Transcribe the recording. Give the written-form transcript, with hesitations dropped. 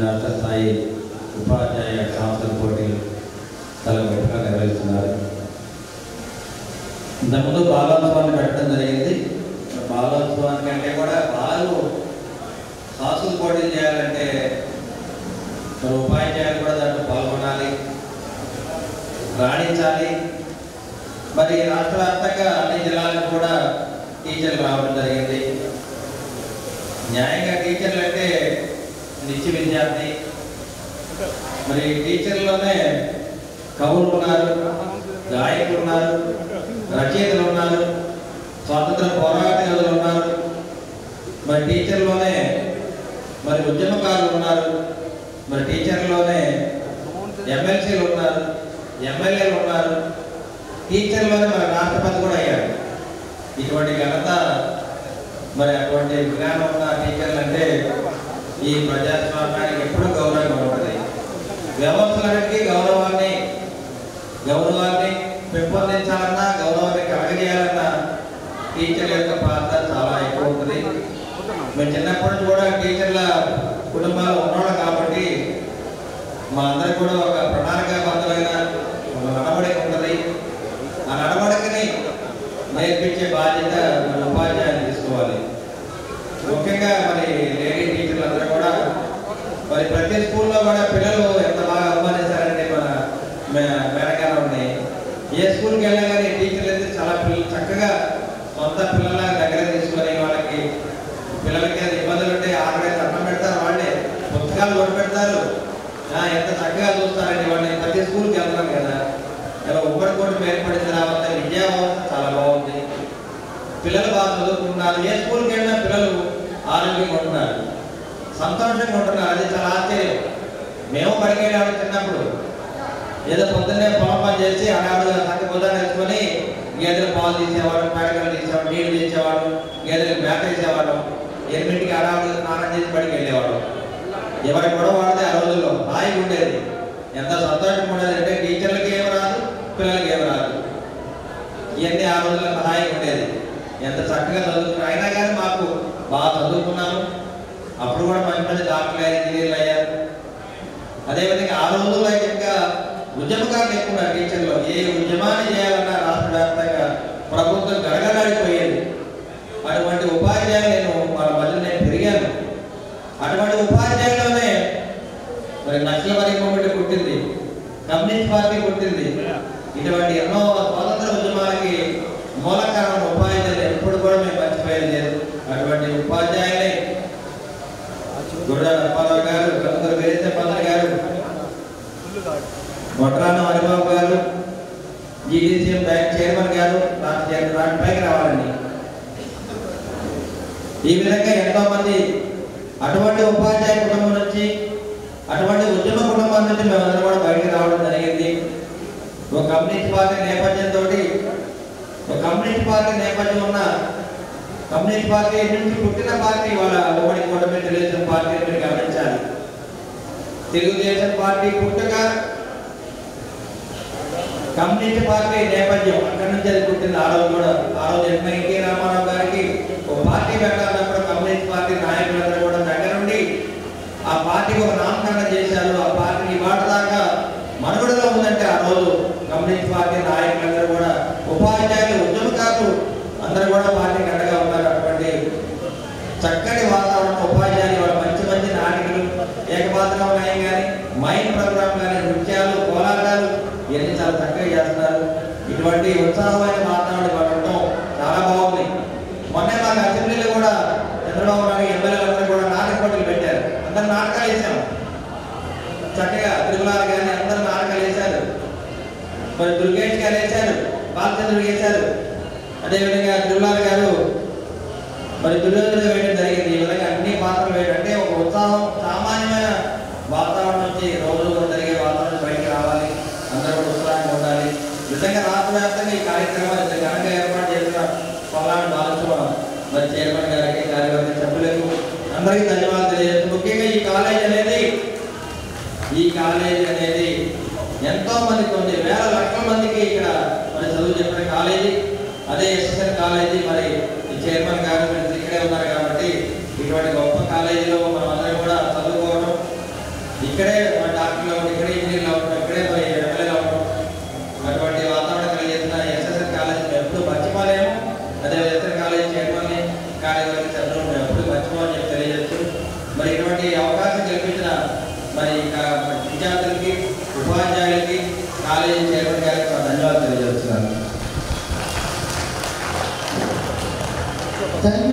రాష్ట్ర స్థాయి ఉపాధ్యాయ సంస్థల పోటీలు చాలా గొప్పగా నిర్వహిస్తున్నారు. ఇంతకుముందు బాలోత్సవాన్ని పెట్టడం జరిగింది. బాలోత్సవానికి అంటే కూడా బాలు సాంస్కృతిక పోటీలు చేయాలంటే ఉపాధ్యాయులు కూడా దాంట్లో పాల్గొనాలి, రాణించాలి. మరి రాష్ట్ర వ్యాప్తంగా అన్ని జిల్లాలకు కూడా టీచర్లు రావడం జరిగింది. న్యాయంగా టీచర్లు అంటే నిత్య విద్యార్థి. మరి టీచర్లోనే కవులు ఉన్నారు, గాయకులు ఉన్నారు, రచయితలు ఉన్నారు, స్వాతంత్ర పోరాట యోధులు ఉన్నారు. మరి టీచర్లోనే మరి ఉద్యమకారులు ఉన్నారు. మరి టీచర్లోనే ఎమ్మెల్సీలు ఉన్నారు, ఎమ్మెల్యేలు ఉన్నారు. టీచర్లోనే మరి రాష్ట్రపతి కూడా అయ్యారు. ఇటువంటి ఘనత మరి అటువంటి విజ్ఞానం ఉన్న టీచర్లు అంటే ఈ ప్రజాస్వామ్యానికి ఎప్పుడూ గౌరవంగా ఉంటుంది. వ్యవస్థలకి గౌరవాన్ని పెంపొందించాలన్నా, గౌరవాన్ని కలగజేయాలన్నా టీచర్ల యొక్క పాత్ర చాలా ఎక్కువ ఉంటుంది. మేము చిన్నప్పటి నుంచి కూడా టీచర్ల కుటుంబాలు ఉన్నవాళ్ళు కాబట్టి మా అందరికి కూడా ఒక ప్రణాళికాబద్ధమైన నడవడిక ఉంటుంది. ఆ నడవడికని నేర్పించే బాధ్యత మన ఉపాధ్యాయులు తీసుకోవాలి. ముఖ్యంగా మరి లేడీ టీచర్లు అందరూ కూడా మరి ప్రతి స్కూల్లో కూడా పిల్లలు ఎంత బాగా అభిమానిస్తారంటే మన మేనగానే ఉన్నాయి. ఏ స్కూల్కి వెళ్ళినా కానీ టీచర్లు అయితే చాలా చక్కగా సొంత పిల్లల దగ్గర తీసుకొని వాళ్ళకి పిల్లలకి ఇబ్బందులు ఉంటే ఆకలి అన్నం పెడతారు, వాళ్ళే పుస్తకాలు కొట్టి పెడతారు. ఎంత చక్కగా చూస్తారండి వాళ్ళని. ప్రతి స్కూల్కి వెళ్తాం కదా, ఇలా ఉమ్మడి ఏర్పడిన తర్వాత విద్యా వ్యవస్థ చాలా బాగుంది. పిల్లలు బాగా చదువుకుంటున్నారు. ఏ స్కూల్కి వెళ్ళినా పిల్లలు ఆరోగ్యంగా ఉంటున్నారు, సంతోషంగా ఉంటున్నారు. అది చాలా ఆశ్చర్యం. మేము బడికి వెళ్ళాము చిన్నప్పుడు, ఏదో పొద్దున్నే పొలం పని చేసి ఆడాడుగా సంఖ్య బుధాన్ని వేసుకొని గేదెలు పాలు తీసేవాడు, పేడకలు తీసేవాడు, నీళ్లు తీసేవాడు, గేదెలకు మేత వేసేవాడు. 8ంటికి ఆడాడుగా స్నానం చేసి బడికి వెళ్ళేవాడు. ఎవరి గొడవ వాడితే ఆ రోజుల్లో హాయిగా ఉండేది. ఎంత సంతోషంగా ఉండేది అంటే టీచర్లకి ఏమి రాదు, పిల్లలకి ఏమి రాదు. ఇవన్నీ ఆ రోజుల్లో హాయిగా ఉండేది. ఎంత చక్కగా చదువుకున్నారు. అయినా కానీ మాకు బాగా చదువుకున్నాము. అప్పుడు కూడా మంచి మంచి డాక్టర్లు అయ్యారు, ఇంజనీర్లు అయ్యారు. అదేవిధంగా ఆ రోజుల్లో ఇంకా ఉద్యమకారులు ఎక్కువ ఉన్నారు టీచర్లు. ఏ ఉద్యమాన్ని చేయాలన్నా రాష్ట్ర వ్యాప్తంగా ప్రభుత్వం గడగడాడిపోయేది. అటువంటి ఉపాధ్యాయులు నేను వాళ్ళ మధ్య నేను పెరిగాను. అటువంటి ఉపాధ్యాయులనే మరి నక్సలబరీ మూవ్మెంట్ పుట్టింది, కమ్యూనిస్ట్ పార్టీ పుట్టింది. ఇటువంటి ఎన్నో స్వాతంత్ర ఉద్యమాలకి మూల కారణం ఉపాధ్యాయులు. ఎప్పుడు కూడా మేము మర్చిపోయేది లేదు. అటువంటి ఉపాధ్యాయులే గుర్రా అప్పారావు గారు, కందూరు వీరేశపల్లి గారు, మొట్రాన హరిబాబు గారు, జీడీసీఎం బ్యాంక్ చైర్మన్ గారు, పైకి రావాలండి. ఈ విధంగా ఎంతో మంది అటువంటి ఉపాధ్యాయ కుటుంబం నుంచి, అటువంటి ఉద్యమ కుటుంబం నుంచి మేమందరం కూడా బయటకు రావడం జరిగింది. ఒక కమ్యూనిస్ట్ పార్టీ నేపథ్యంతో, ఒక కమ్యూనిస్ట్ పార్టీ నేపథ్యం ఉన్న కమ్యూనిస్ట్ పార్టీ నుంచి పుట్టిన పార్టీ వాళ్ళ ఉమ్మడి కూటమి తెలుగుదేశం పార్టీ మీరు గమనించాలి. తెలుగుదేశం పార్టీ పుట్టుక కమ్యూనిస్ట్ పార్టీ నేపథ్యం, అక్కడి నుంచి అది పుట్టింది. ఆ రోజు కూడా ఎన్టీ రామారావు గారికి ఒక పార్టీ పెట్టాలన్నప్పుడు కమ్యూనిస్ట్ పార్టీ నాయకులందరూ కూడా దగ్గర నుండి ఆ పార్టీకి ఒక నామకరణం చేశారు. ఆ పార్టీ ఇవాళ దాకా మనుగడలో ఉందంటే ఆ రోజు కమ్యూనిస్ట్ పార్టీ నాయకులందరూ కూడా, ఉపాధ్యాయులు, ఉద్యమకారులు అందరూ కూడా పార్టీకి అండగా ఉన్నారు. అటువంటి చక్కటి వాతావరణం ఉపాధ్యాయులు వాళ్ళ మంచి మంచి నాటికలు, ఏకపాత్ర న్యాయం కానీ, మైండ్ ప్రోగ్రామ్ కానీ, నృత్యాలు, కోలాటాలు ఇవన్నీ చాలా చక్కగా చేస్తున్నారు. ఇటువంటి ఉత్సాహమైన వాతావరణం పడటం చాలా బాగుంది. మొన్నే మాకు అసెంబ్లీలో కూడా చంద్రబాబు నాయుడు ఎమ్మెల్యేలందరూ కూడా నాటక పోటీలు పెట్టారు. అందరు నాటకాలు వేసాము చక్కగా. తిరుమలాలు కానీ అందరూ నాటకాలు వేశారు. మరి దుర్గేష్ గారు వేశారు, బాలచంద్రుడు వేశారు. అదేవిధంగా తిరుమలాలు గారు మరి దుర్యోధన వేయడం జరిగింది. ఈ విధంగా అన్ని పాత్రలు వేయడంటే ఒక ఉత్సాహం, సామాన్యమైన వాతావరణం నుంచి రోజు జరిగే వాతావరణం బయటకు రావాలి. అందరూ కూడా ఉత్సాహంగా ఉండాలి. నిజంగా రాష్ట్ర వ్యాప్తంగా ఈ కార్యక్రమాలు ఘనంగా ఏర్పాటు చేసిన పల్నాడు బాలసుబ్రహ్మణ్యం మరి చైర్మన్ గారికి, కార్యవర్గ సభ్యులకు అందరికీ ధన్యవాదాలు తెలియజేస్తూ, ముఖ్యంగా ఈ కాలేజీ అనేది ఎంతో మంది, కొన్ని వేల లక్షల మందికి ఇక్కడ మరి చదువు చెప్పిన కాలేజీ. అదే ఎస్ఎస్ఎన్ కాలేజీ. మరి ఈ చైర్మన్ గారు ఇక్కడే ఉన్నారు కాబట్టి ఇటువంటి గొప్ప కాలేజీలో మనం అందరం కూడా చదువుకోవడం, ఇక్కడే డాక్టర్లు అవ్వడం, ఇక్కడే ఇంజనీర్లు అవ్వడం, ఇక్కడే ఎమ్మెల్యేలు అవ్వడం, అటువంటి వాతావరణం కలిగిన ఎస్ఎస్ఎన్ కాలేజ్ ఎప్పుడు మర్చిపోలేము. అదే ఎస్ఎస్ఎన్ కాలేజ్ చైర్మన్ని కాలేజీ చదవడం ఎప్పుడు మర్చిపోని చెప్పి తెలియజేస్తూ మరి ఇటువంటి అవకాశం కల్పించిన మరి విద్యార్థులకి, ఉపాధ్యాయులకి, కాలేజీ చైర్మన్ గారికి ధన్యవాదాలు తెలియజేస్తున్నాను.